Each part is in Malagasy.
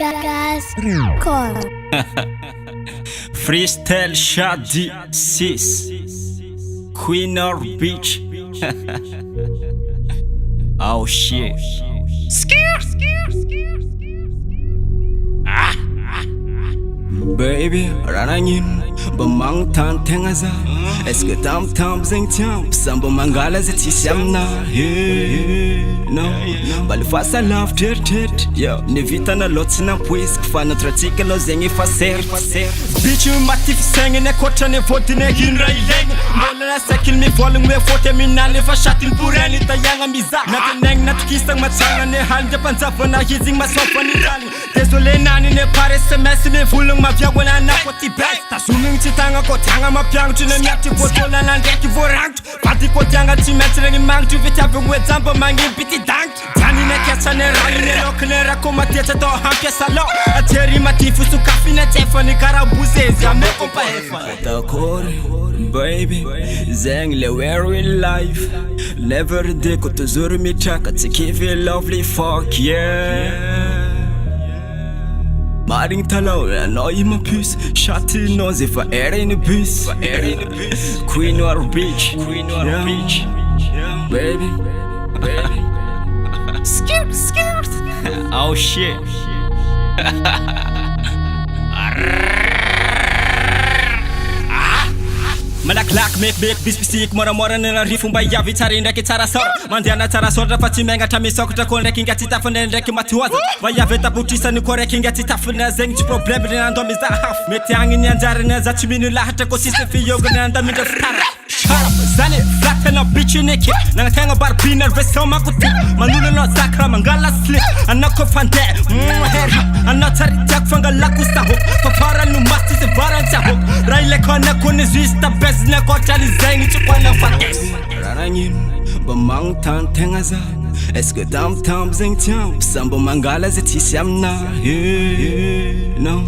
Guys, call. Freestyle Shady 6 Queen or BicH. Oh shit. Baby, ranangin bamang tan tengaza. Est-ce que tam zeng tiam samba mangala zetisyamna. No, bali fasa love tet. Yo, ne vita na lots na puis kufana tratika lo zengi faser. BicH matif sengi ne kocha ne foti ne hinra ileng. Mola na sekil mi volume we fote mi nale fa shatin purani tayanga miza. Nateneng natukisang matsanga ne hande panzafa na hizing masofa ni dani. Désolé nani ne pare semesi ne fulung mafia wana na koti best. Tasuming chitanga kotanga mapiang chune miati potola na ndeki vorang. Pati kotanga chimetrengi mang tu vitavu we zambo mangi biti dank. Tani ne kesa ne rali ne lok ne rakoma techa do hampia salo. Ateri matifu su kafi ne tefani karabuzezi ame kompa hefa. Takore baby zeng le very life. Never de kotozuru mitaka to give you lovely fuck yeah. Maring talo, I know you my piece. Shotty knows if I air in the piece. Queen or BicH. Yeah. Baby. Skirt. Oh shit. Malaklak make bisik mora na rifum ba yavi tari ndaki tsara sor mandiana tsara sor rafa timenga tamisoko takon ndaki ngati tafune ndaki matuwaza ba yavi tabutisa ni kore kingati tafuna zeng ti problem na ndo miza half meti angin yanjare na za chimini lahata ko sise fi yoga na ndo minda stara sharp zani flat na BicH niki na kanga bar piner veso makuti manulu no zakra mangala slip anako fande anatari tak fanga lakusta ho fafara nu masti se varanta ho raile kona kone zwista na kota li zengi chukwana fates ranangin bamang tan tengaza. Est-ce que tam zeng tiam samba mangala zetisyamna. No,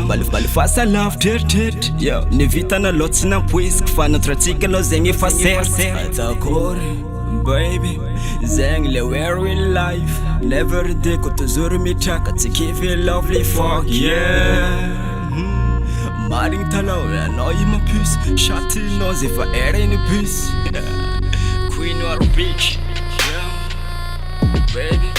bali fasa love tet. Yo, ne vita na lots na puis kufana tratika lo zengi faser. Takore baby zeng le very life. Never de kotozuru mitaka to give you lovely fuck yeah. Maring talo, I know you my piece. Shotty knows if I air in the piece. Queen or BicH. Yeah. Baby.